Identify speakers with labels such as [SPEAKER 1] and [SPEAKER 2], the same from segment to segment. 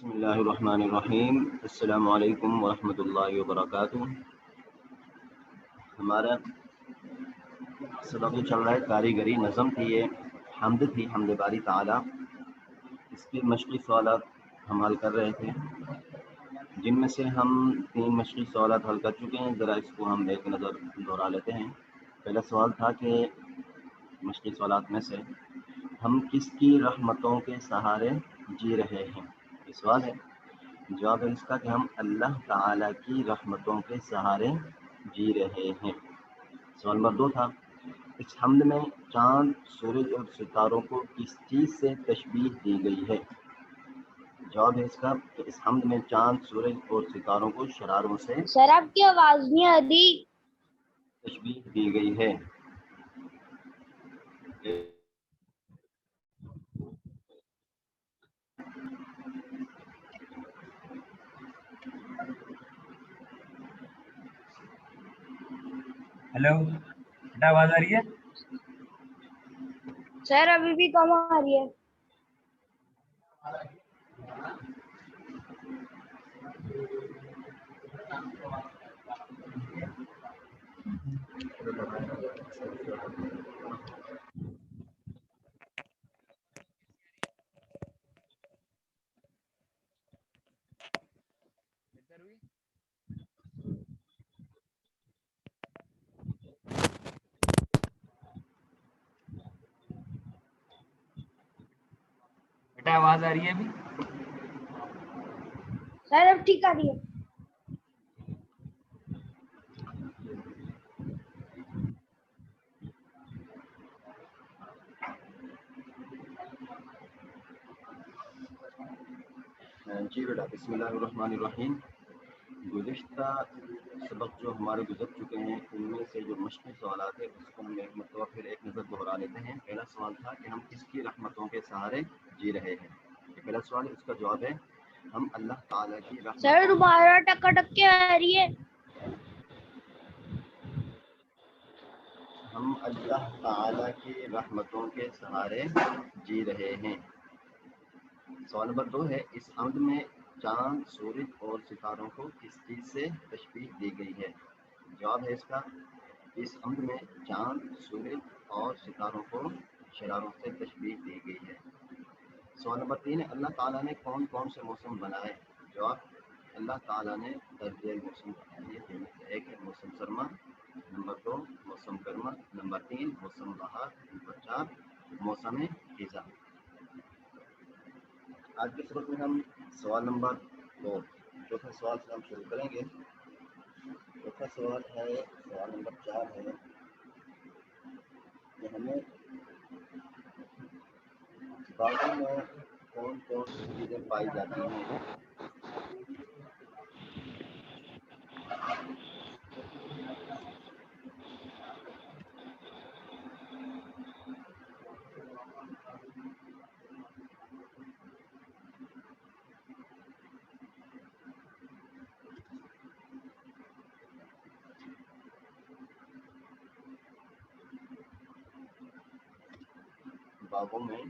[SPEAKER 1] بسم اللہ الرحمن الرحیم۔ السلام علیکم ورحمۃ اللہ وبرکاتہ۔ ہمارا سبق جو چل رہا ہے کاریگری نظم تھی، یہ حمد تھی، حمد باری تعالیٰ۔ اس کے مشقی سوالات ہم حل کر رہے تھے، جن میں سے ہم 3 مشقی سوالات حل کر چکے ہیں۔ ذرا اس کو ہم ایک نظر دہرا لیتے ہیں۔ پہلا سوال تھا کہ مشقی سوالات میں سے ہم کس کی رحمتوں کے سہارے جی رہے ہیں؟ یہ سوال ہے۔ جواب ہے اس کا کہ ہم اللہ تعالیٰ کی رحمتوں کے سہارے جی رہے ہیں۔ سوال نمبر 2 تھا، اس حمد میں چاند، سورج اور ستاروں کو کس چیز سے تشبیہ دی گئی ہے؟ جواب ہے اس کا کہ اس حمد میں چاند، سورج اور ستاروں کو شراروں سے
[SPEAKER 2] سر آپ کی آواز نہیں آ رہی۔
[SPEAKER 1] تشبیہ دی گئی ہے۔
[SPEAKER 3] ہیلو بیٹا، آواز آ رہی ہے؟
[SPEAKER 2] سر ابھی بھی کم آ رہی ہے۔
[SPEAKER 3] بیٹا آواز آ رہی ہے ابھی؟
[SPEAKER 2] سر اب ٹھیک آ رہی ہے۔
[SPEAKER 1] جی بیٹا، بسم اللہ الرحمن الرحیم۔ گزشتہ سبق جو ہمارے گزر چکے ہیں، ان میں سے جو مشکل سوالات ہیں اس کو ہم ایک مرتبہ پھر ایک نظر دہرا لیتے ہیں۔ پہلا سوال تھا کہ ہم کس کی رحمتوں کے سہارے جی رہے ہیں؟ یہ پہلا سوال ہے، اس کا جواب ہے ہم اللہ تعالیٰ کی
[SPEAKER 2] سر
[SPEAKER 1] رحمتوں
[SPEAKER 2] دوبارہ ٹک ٹک کے آ رہی ہے۔
[SPEAKER 1] ہم اللہ تعالیٰ کی رحمتوں کے سہارے جی رہے ہیں۔ سوال نمبر 2 ہے، اس حمد میں چاند، سورج اور ستاروں کو کس چیز سے تشبیہ دی گئی ہے؟ جواب ہے اس کا، اس حمد میں چاند، سورج اور ستاروں کو شراروں سے تشبیہ دی گئی ہے۔ سوال نمبر 3 ہے، اللہ تعالیٰ نے کون کون سے موسم بنائے؟ جواب، اللہ تعالیٰ نے درجہ موسم بنائے، جن میں سے ایک ہے موسم سرما، نمبر 2 موسم گرما، نمبر 3 موسم بہار، نمبر 4 موسم خزاں۔ آج کے سبق میں ہم سوال نمبر 2 چوتھا سوال سے ہم شروع کریں گے۔ چوتھا سوال ہے، سوال نمبر 4 ہے کہ ہمیں باغوں میں کون کون سی چیزیں پائی جاتی ہیں؟ باغوں میں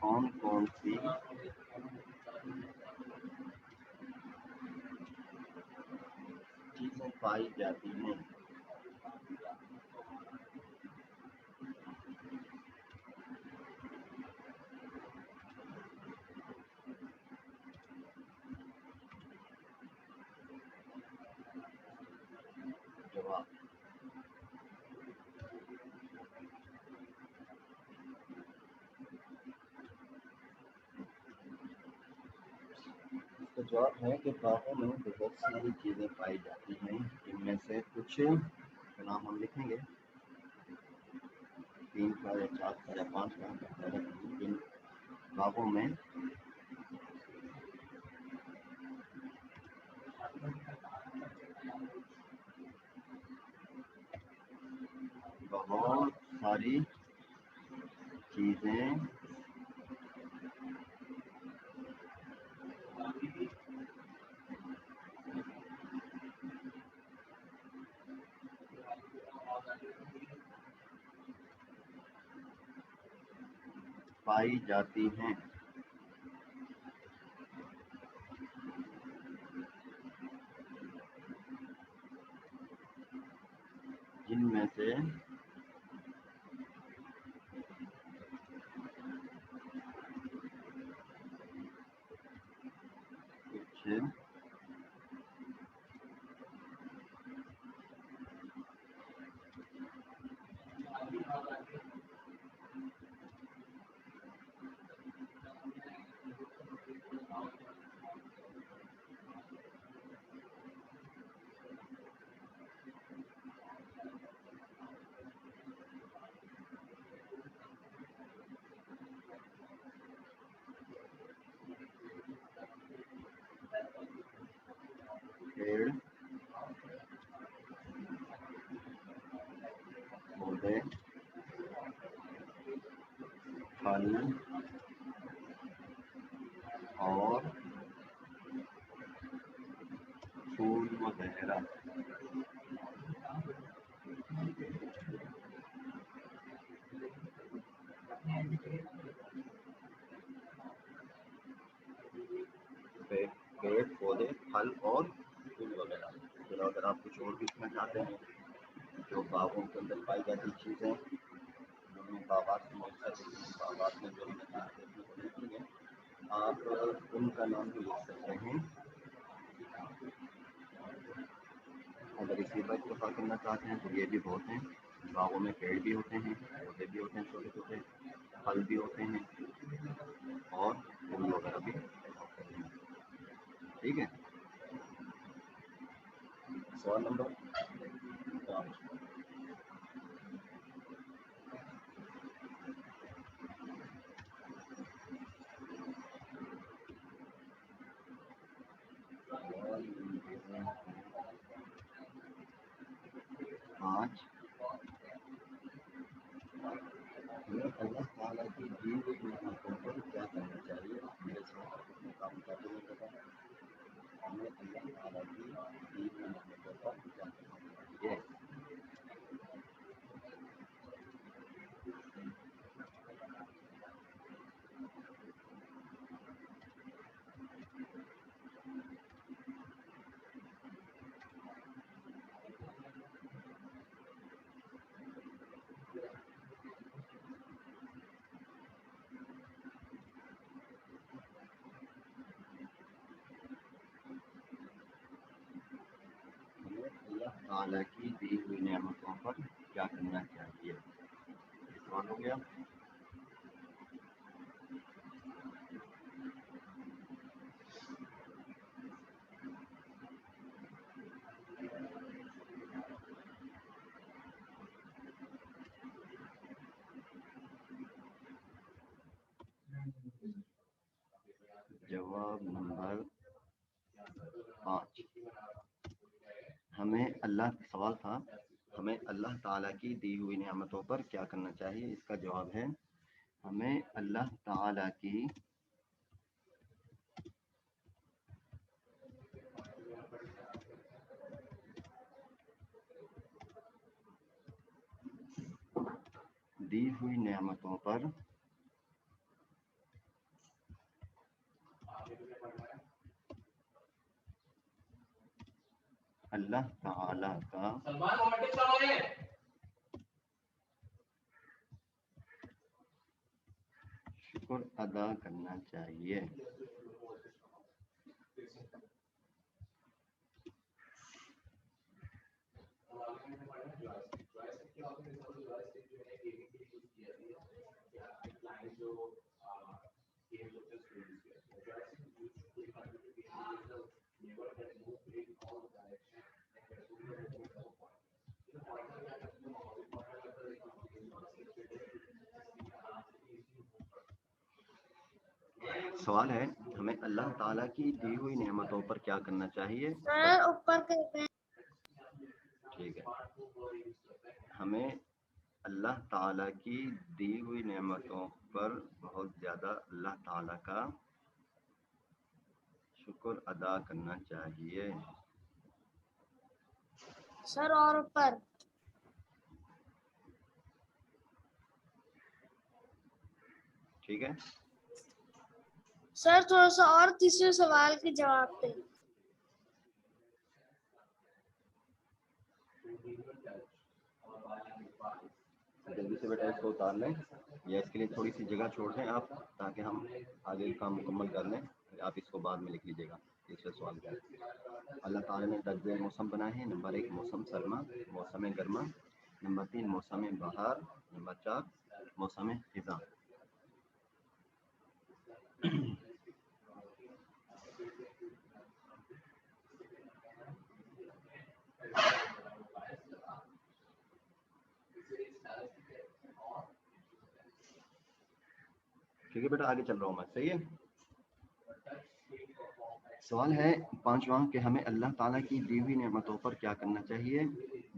[SPEAKER 1] کون کون سی چیزیں پائی جاتی ہیں؟ جواب، اس کا جواب ہے کہ باغوں میں بہت ساری چیزیں پائی جاتی ہیں، جن میں سے کچھ کا نام ہم لکھیں گے، 3 کا یا 4 کا یا 5 کا۔ جن باغوں میں بہت ساری چیزیں پائی جاتی ہیں، جن میں سے کچھ پیڑ پودے پھل اور پھول وغیرہ پیڑ پودے پھل اور پھول وغیرہ. چلو اگر آپ کچھ اور پوچھنا چاہتے ہیں جو باغوں کے اندر پائی جاتی چیزیں، باغات باغات میں جو ہمیں دیکھنے کو ملتی ہیں، آپ ان کا نام بھی لکھ سکتے ہیں. اگر اسی پر اتفاق کرنا چاہتے ہیں تو یہ بھی بہت ہیں. باغوں میں پیڑ بھی ہوتے ہیں، پودے بھی ہوتے ہیں، چھوٹے چھوٹے پھل بھی ہوتے ہیں اور پھول وغیرہ بھی ہوتے ہیں. ٹھیک ہے. سوال نمبر 5. ہمیں اللہ تعالیٰ کی دی ہوئی نعمتوں پر کیا کرنا چاہیے؟ میرے ساتھ اپنے کام کرتے ہوئے بتائیں. ہمیں اللہ تعالیٰ کی دی ہوئی نعمتوں پر کیا کرنا چاہیے؟ اللہ تعالیٰ کی دی ہوئی نعمتوں پر کیا کرنا چاہیے؟ سوال ہو گیا. جواب نمبر 5. ہمیں سوال تھا ہمیں اللہ تعالیٰ کی دی ہوئی نعمتوں پر کیا کرنا چاہیے. اس کا جواب ہے ہمیں اللہ تعالیٰ کی دی ہوئی نعمتوں پر اللہ تعالیٰ کا شکر ادا کرنا چاہیے. سوال ہے ہمیں اللہ تعالیٰ کی دی ہوئی نعمتوں پر کیا کرنا چاہیے. ٹھیک ہے. ہمیں اللہ تعالیٰ کی دی ہوئی نعمتوں پر بہت زیادہ اللہ تعالیٰ کا شکر ادا کرنا چاہیے.
[SPEAKER 2] سر اور اوپر
[SPEAKER 1] ٹھیک ہے.
[SPEAKER 2] سر تھوڑا سا اور تیسرے سوال کے جواب دیں.
[SPEAKER 1] جلدی سے بیٹا اس کو اتار لیں یا اس کے لیے تھوڑی سی جگہ چھوڑ دیں آپ تاکہ ہم آگے کام مکمل کر لیں. آپ اس کو بعد میں لکھ لیجیے گا. تیسرے سوال کا اللہ تعالیٰ نے درجہ موسم بنائے ہیں. نمبر 1 موسم سرما موسم گرما. نمبر 3 موسم بہار. نمبر 4 موسم خزاں. ٹھیک ہے بیٹا آگے چل رہا ہوں میں. صحیح ہے. سوال ہے 5واں کہ ہمیں اللہ تعالیٰ کی دی ہوئی نعمتوں پر کیا کرنا چاہیے.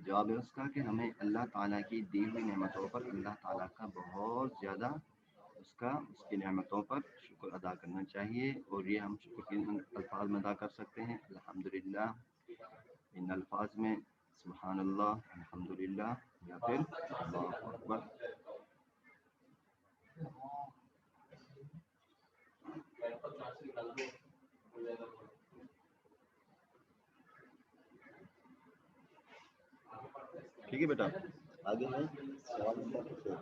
[SPEAKER 1] جواب ہے اس کا کہ ہمیں اللہ تعالیٰ کی دی ہوئی نعمتوں پر اللہ تعالیٰ کا بہت زیادہ اس کی نعمتوں پر شکر ادا کرنا چاہیے. اور یہ ہم شکر کے الفاظ میں ادا کر سکتے ہیں. الحمدللہ ان الفاظ میں سبحان اللہ الحمدللہ یا پھر اللہ اکبر. ٹھیک ہے بیٹا آگے ہے سوال نمبر 2.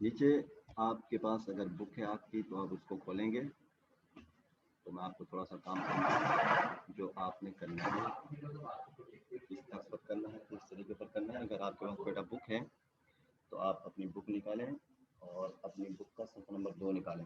[SPEAKER 1] نیچے آپ کے پاس اگر بک ہے آپ کی تو آپ اس کو کھولیں گے تو میں آپ کو تھوڑا سا کام کرنا ہے جو آپ نے کرنا ہے کس طرح پر کرنا ہے کس طریقے پر کرنا ہے. اگر آپ کے پاس بیٹا بک ہے تو آپ اپنی بک نکالیں اور اپنی بک کا صفحہ نمبر 2 نکالیں.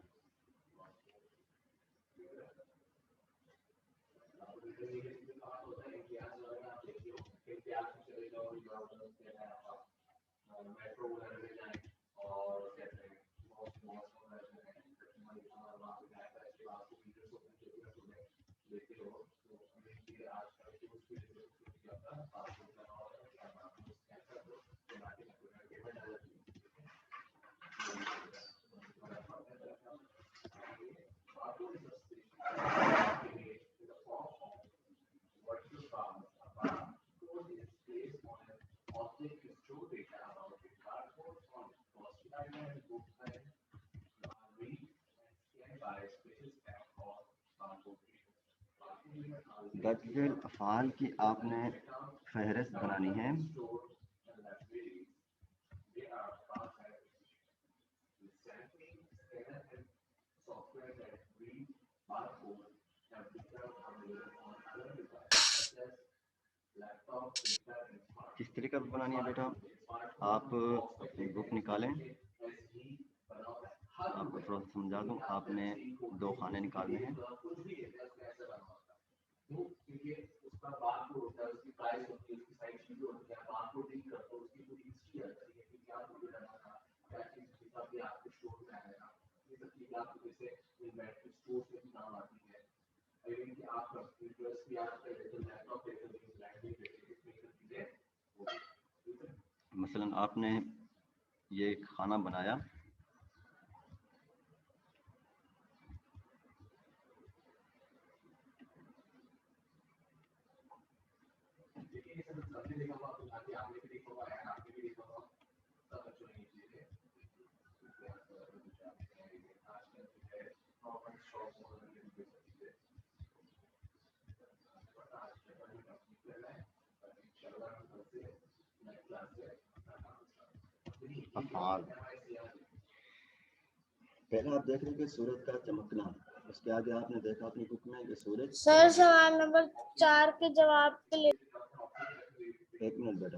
[SPEAKER 1] درج ذیل افعال کی آپ نے فہرست بنانی ہے. کس طریقہ پر بنانی ہے بیٹا آپ اپنی بک نکالیں. آپ کو تھوڑا سمجھا دوں. آپ نے 2 خانے نکالنے ہیں. مثلا آپ نے یہ ایک خانہ بنایا. افعال پہلے آپ دیکھ رہے کہ سورج کا چمکنا. اس کے آگے آپ نے دیکھا اپنی بک میں کہ سورج.
[SPEAKER 2] سر سوال نمبر 4 کے جواب کے لیے.
[SPEAKER 1] ایک منٹ بیٹا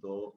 [SPEAKER 1] 2